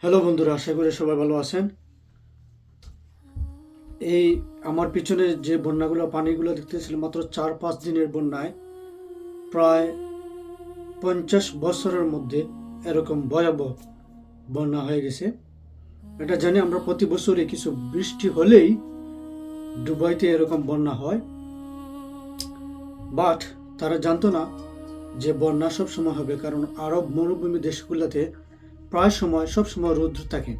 Hello বন্ধুরা, আশা করি সবাই ভালো আছেন। এই আমার পিছনে যে বন্যাগুলো পানিগুলো দেখতেছিলাম, মাত্র 4-5 দিনের বন্যায় প্রায় 50 বছরের মধ্যে এরকম ভয়াবহ বন্যা হয়ে গেছে। এটা জানি আমরা প্রতি বছরই কিছু বৃষ্টি হলেই দুবাইতে এরকম বন্যা হয়, বাট তারা জানতো না যে বন্যা সব সময় হবে, কারণ আরব মরুভূমি দেশগুলোতে প্রায় সময় সবসময় রৌদ্র থাকে,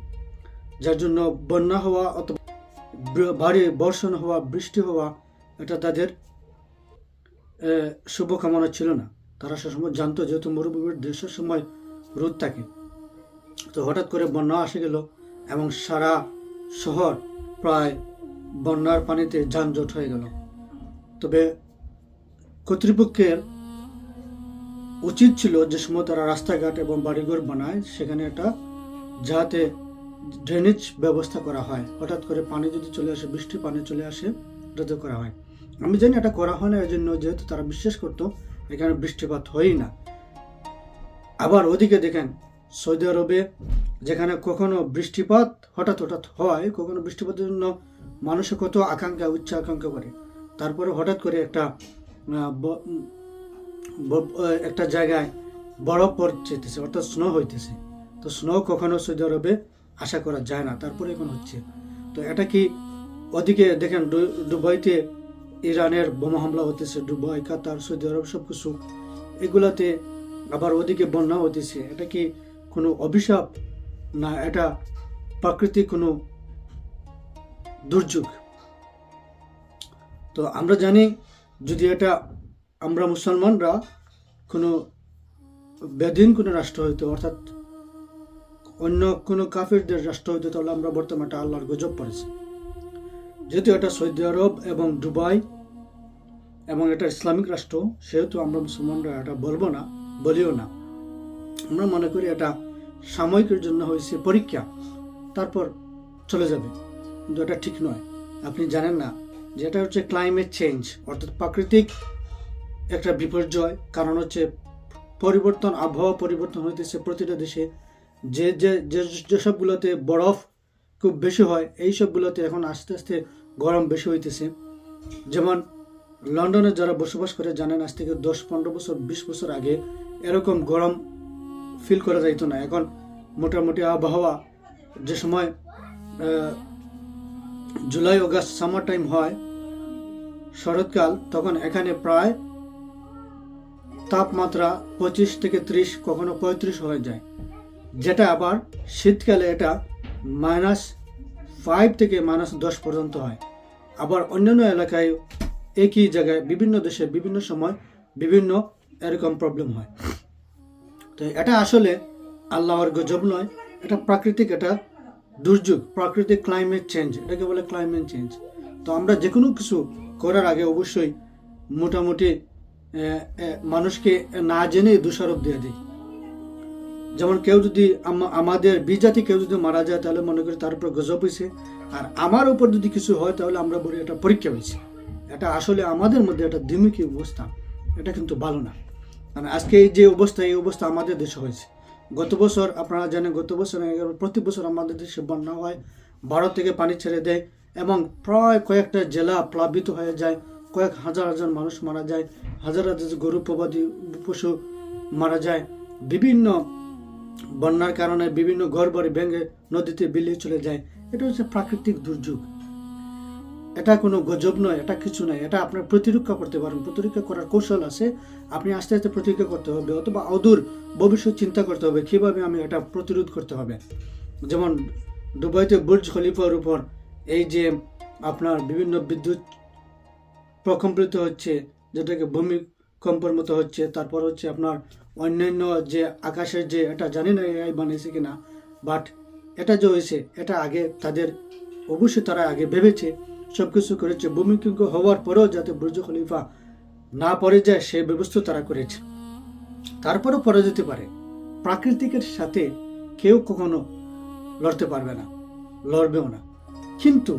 যার জন্য বন্যা হওয়া অথবা ভারী বর্ষণ হওয়া, বৃষ্টি হওয়া এটা তাদের শুভকামনা ছিল না। তারা সবসময় জানতো যেহেতু মরুভূমির দেশের সময় রোদ থাকে। তো হঠাৎ করে বন্যা আসে গেল এবং সারা শহর প্রায় বন্যার পানিতে যানজট হয়ে গেল। তবে কর্তৃপক্ষের উচিত ছিল যে সময় তারা রাস্তাঘাট এবং বাড়িঘর বানায় সেখানে একটা যাতে ড্রেনেজ ব্যবস্থা করা হয়। হঠাৎ করে পানি যদি চলে আসে, বৃষ্টির পানি চলে আসে, এটা করা হয়। আমি জানি এটা করা হয় না, এর জন্য যেহেতু তারা বিশ্বাস করতো এখানে বৃষ্টিপাত হয়ই না। আবার ওদিকে দেখেন সৌদি আরবে যেখানে কখনো বৃষ্টিপাত হঠাৎ হঠাৎ হয়, কখনো বৃষ্টিপাতের জন্য মানুষের কত আকাঙ্ক্ষা উচ্চ আকাঙ্ক্ষা করে, তারপরে হঠাৎ করে একটা জায়গায় বরফ পড়তেছে, অর্থাৎ স্নো হইতেছে। তো স্নো কখনো সৌদি আরবে আশা করা যায় না, তারপরে এখন হচ্ছে। তো এটা কি ওদিকে দেখেন দুবাইতে ইরানের বোমা হামলা হতেছে, দুবাই, কাতার, সৌদি আরব সবকিছু এগুলাতে, আবার ওদিকে বন্যা হতেছে। এটা কি কোনো অভিশাপ না এটা প্রাকৃতিক কোনো দুর্যোগ? তো আমরা জানি যদি এটা আমরা মুসলমানরা কোনো বেদিন কোনো রাষ্ট্র হইতো, অর্থাৎ অন্য কোনো কাফিরদের রাষ্ট্র হইতো, তাহলে আমরা বর্তমানে আল্লাহর গজব পড়েছি। যেহেতু এটা সৌদি আরব এবং দুবাই এবং এটা ইসলামিক রাষ্ট্র, সেহেতু আমরা মুসলমানরা এটা বলিও না। আমরা মনে করি এটা সাময়িকের জন্য হয়েছে পরীক্ষা, তারপর চলে যাবে, কিন্তু এটা ঠিক নয়। আপনি জানেন না যে এটা হচ্ছে ক্লাইমেট চেঞ্জ, অর্থাৎ প্রাকৃতিক একটা বিপর্যয়। কারণ হচ্ছে পরিবর্তন, আবহাওয়া পরিবর্তন হইতেছে প্রতিটা দেশে। যেসবগুলোতে বরফ খুব বেশি হয়, এই সবগুলোতে এখন আস্তে আস্তে গরম বেশি হইতেছে। যেমন লন্ডনে যারা বসবাস করে জানেন, আজ থেকে 10-15 বছর 20 বছর আগে এরকম গরম ফিল করা যাইতো না। এখন মোটামুটি আবহাওয়া যে সময় জুলাই অগাস্ট সামার টাইম হয়, শরৎকাল, তখন এখানে প্রায় তাপমাত্রা 25 থেকে 30, কখনো 35 হয়ে যায়, যেটা আবার শীতকালে এটা -5 থেকে -10 পর্যন্ত হয়। আবার অন্যান্য এলাকায় একই জায়গায় বিভিন্ন দেশে বিভিন্ন সময় বিভিন্ন এরকম প্রবলেম হয়। তো এটা আসলে আল্লাহর গজব নয়, এটা প্রাকৃতিক, এটা দুর্যোগ, প্রাকৃতিক ক্লাইমেট চেঞ্জ, এটাকে বলে ক্লাইমেট চেঞ্জ। তো আমরা যে কোনো কিছু করার আগে অবশ্যই মোটামুটি মানুষকে না জেনে দোষারোপ দিয়ে দিই। যেমন কেউ যদি আমাদের বিজাতি কেউ যদি মারা যায়, তাহলে মনে করি তার উপর গজব হয়েছে, আর আমার উপর যদি কিছু হয় তাহলে আমরা বলি এটা পরীক্ষা হয়েছে। এটা আসলে আমাদের মধ্যে একটা দ্বিমুখী অবস্থা, এটা কিন্তু ভালো না। মানে আজকে এই যে অবস্থা, এই অবস্থা আমাদের দেশে হয়েছে। গত বছর আপনারা জানেন, গত বছর প্রতি বছর আমাদের দেশে বন্যা হয়, ভারত থেকে পানি ছেড়ে দেয় এবং প্রায় কয়েকটা জেলা প্লাবিত হয়ে যায়, কয়েক হাজার হাজার মানুষ মারা যায়, হাজার হাজার গরু প্রবাদী পশু মারা যায়। বিভিন্ন বন্যার কারণে বিভিন্ন ঘরবাড়ি ভেঙে নদীতে বিলিয়ে চলে যায়। এটা হচ্ছে প্রাকৃতিক দুর্যোগ, এটা কোনো গজব নয়, এটা কিছু নয়। এটা আপনার প্রতিরক্ষা করতে পারেন, প্রতিরক্ষা করার কৌশল আছে, আপনি আস্তে আস্তে প্রতিরক্ষা করতে হবে, অথবা অদূর ভবিষ্যৎ চিন্তা করতে হবে কিভাবে আমি এটা প্রতিরোধ করতে হবে। যেমন দুবাইতে বুর্জ খলিফার উপর এই যে আপনার বিভিন্ন বিদ্যুৎ প্রকম্পিত হচ্ছে, যেটাকে ভূমিকম্পের মতো হচ্ছে, তারপর হচ্ছে আপনার অন্যান্য যে আকাশের যে, এটা জানি না এআই বানিয়েছে কিনা, বাট এটা যে হয়েছে এটা আগে তাদের অবশ্যই তারা আগে ভেবেছে, সবকিছু করেছে। ভূমিকম্প হওয়ার পরেও যাতে বুর্জ খলিফা না পড়ে যায় সে ব্যবস্থা তারা করেছে, তারপরেও পড়ে যেতে পারে। প্রাকৃতিকের সাথে কেউ কখনো লড়তে পারবে না, লড়বেও না, কিন্তু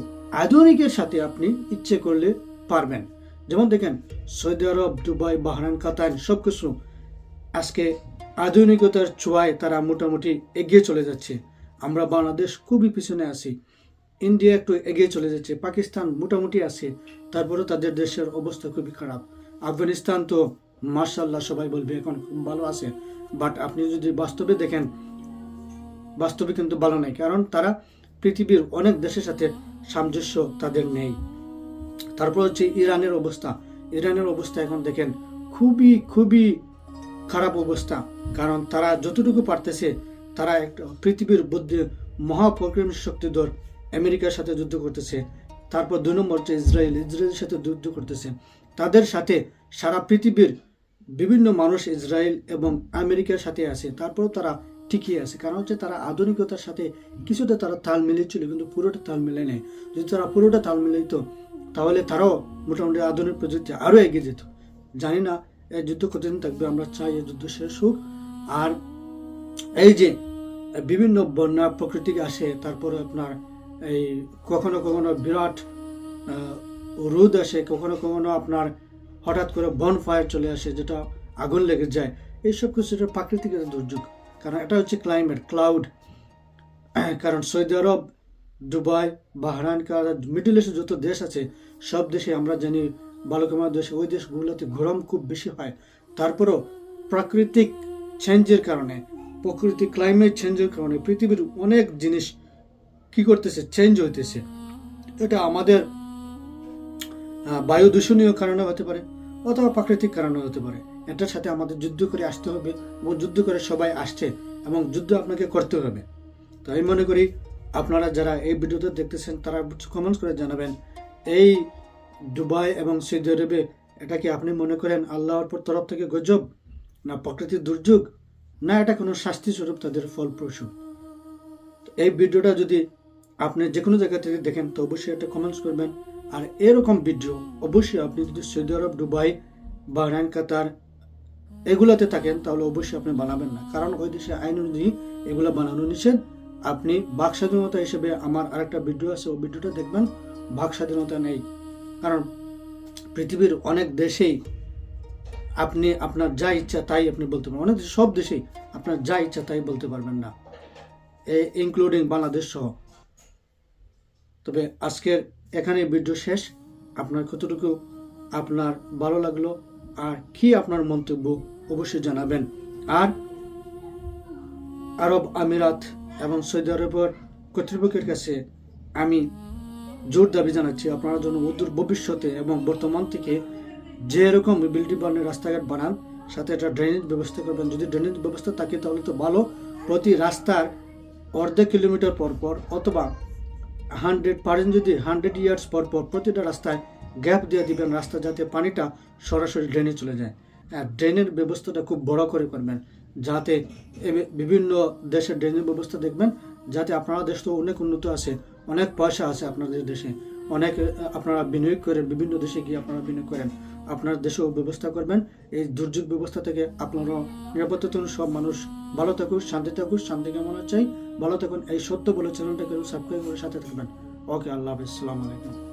আধুনিকের সাথে আপনি ইচ্ছে করলে পারবেন। যেমন দেখেন সৌদি আরব, দুবাই, বাহরাইন, কাতার সবকিছু আজকে আধুনিকতার ছোঁয়ায় তারা মোটামুটি এগিয়ে চলে যাচ্ছে। আমরা বাংলাদেশ খুবই পিছনে আছি। ইন্ডিয়া একটু এগিয়ে চলে যাচ্ছে, পাকিস্তান মোটামুটি আছে, তারপরেও তাদের দেশের অবস্থা খুবই খারাপ। আফগানিস্তান তো মাশাআল্লাহ সবাই বলবে এখন খুব ভালো আছে, বাট আপনি যদি বাস্তবে দেখেন, বাস্তবে কিন্তু ভালো নেই, কারণ তারা পৃথিবীর অনেক দেশের সাথে সামঞ্জস্য তাদের নেই। তারপর হচ্ছে ইরানের অবস্থা। ইরানের অবস্থা এখন দেখেন খুবই খুবই খারাপ অবস্থা, কারণ তারা যতটুকু পারতেছে তারা একটা পৃথিবীর মধ্যে মহাপরাক্রমী শক্তিধর আমেরিকার সাথে যুদ্ধ করতেছে। তারপর 2 নম্বর হচ্ছে ইসরায়েলের সাথে যুদ্ধ করতেছে। তাদের সাথে সারা পৃথিবীর বিভিন্ন মানুষ ইসরায়েল এবং আমেরিকার সাথে আছে, তারপরেও তারা টিকিয়ে আছে, কারণ হচ্ছে তারা আধুনিকতার সাথে কিছুটা তারা তাল মিলিয়েছিল, কিন্তু পুরোটা তাল মিলে নেয়। যদি তারা পুরোটা তাল মিলাইতো তাহলে তারাও মোটামুটি আধুনিক প্রযুক্তি আরও এগিয়ে যেত। জানি না এই যুদ্ধ কতদিন থাকবে, আমরা চাই এই যুদ্ধ শেষ হোক। আর এই যে বিভিন্ন বন্যা প্রকৃতি আসে, তারপরে আপনার এই কখনো কখনো বিরাট রোদ আসে, কখনো কখনো আপনার হঠাৎ করে বন ফায়ার চলে আসে, যেটা আগুন লেগে যায়। এইসব কিছু একটা প্রাকৃতিক দুর্যোগ, কারণ এটা হচ্ছে ক্লাইমেট ক্লাউড। কারণ সৌদি আরব, দুবাই, বাহরাইন, মিডল ইস্টের যত দেশ আছে সব দেশে আমরা জানি বালুকাময় দেশে ওই দেশগুলোতে গরম খুব বেশি হয়। তারপরও প্রাকৃতিক চেঞ্জের কারণে, প্রকৃতিক ক্লাইমেট চেঞ্জের কারণে পৃথিবীর অনেক জিনিস কি করতেছে, চেঞ্জ হইতেছে। এটা আমাদের বায়ু দূষণীয় কারণে হতে পারে অথবা প্রাকৃতিক কারণে হতে পারে। এটার সাথে আমাদের যুদ্ধ করে আসতে হবে, এবং যুদ্ধ করে সবাই আসছে, এবং যুদ্ধ আপনাকে করতে হবে। তো আমি মনে করি আপনারা যারা এই ভিডিওটা দেখতেছেন তারা কমেন্টস করে জানাবেন, এই দুবাই এবং সৌদি আরবে এটা কি আপনি মনে করেন আল্লাহর তরফ থেকে গজব, না প্রাকৃতিক দুর্যোগ, না এটা কোনো শাস্তি স্বরূপ তাদের ফলপ্রসূ? এই ভিডিওটা যদি আপনি যে কোনো জায়গা থেকে দেখেন তো অবশ্যই এটা কমেন্টস করবেন। আর এরকম ভিডিও অবশ্যই আপনি যদি সৌদি আরব, দুবাই, বাহরাইন, কাতার এগুলাতে থাকেন তাহলে অবশ্যই আপনি বানাবেন না, কারণ ওই দেশে আইন অনুযায়ী এগুলো বানানো নিষেধ। আপনি বাক স্বাধীনতা হিসেবে আমার আরেকটা ভিডিও আছে, ওই ভিডিওটা দেখবেন। বাক স্বাধীনতা নেই, কারণ পৃথিবীর অনেক দেশেই আপনি আপনার যা ইচ্ছা তাই আপনি বলতে পারবেন, অনেক সব দেশেই আপনার যা ইচ্ছা তাই বলতে পারবেন না, ইনক্লুডিং বাংলাদেশ সহ। তবে আজকের এখানে ভিডিও শেষ। আপনার কতটুকু আপনার ভালো লাগলো আর কি আপনার মন্তব্য অবশ্যই জানাবেন। আর আরব আমিরাত এবং সৌদি আরবের কর্তৃপক্ষের কাছে আমি জোর দাবি জানাচ্ছি, আপনারা যেন অদূর ভবিষ্যতে এবং বর্তমান থেকে যে এরকম বিল্ডিং বানান, রাস্তাঘাট বানান, সাথে একটা ড্রেনেজ ব্যবস্থা করবেন। যদি ড্রেনেজ ব্যবস্থা থাকে তাহলে তো ভালো, প্রতি রাস্তার অর্ধেক কিলোমিটার পর পর অথবা 100 যদি 100 ইয়ার্স পর পর প্রতিটা রাস্তায় গ্যাপ দিয়ে দিবেন, রাস্তা যাতে পানিটা সরাসরি ড্রেনে চলে যায়। আর ড্রেনের ব্যবস্থাটা খুব বড় করে করবেন, যাতে বিভিন্ন দেশের ড্রেনের ব্যবস্থা দেখবেন, যাতে আপনারা দেশ তো অনেক উন্নত আছে, অনেক পয়সা আছে আপনাদের দেশে, অনেক আপনারা বিনিয়োগ করেন, বিভিন্ন দেশে গিয়ে আপনারা বিনিয়োগ করেন, আপনার দেশেও ব্যবস্থা করবেন। এই দুর্যোগ ব্যবস্থা থেকে আপনারা নিরাপত্তা সব মানুষ ভালো থাকুক, শান্তি থাকুক, শান্তি কামনা চাই, ভালো থাকুন। এই সত্য বলে চ্যানেলটাকে সাবস্ক্রাইব করে সাথে থাকবেন। ওকে, আল্লাহ হাফেজ, আসসালামু আলাইকুম।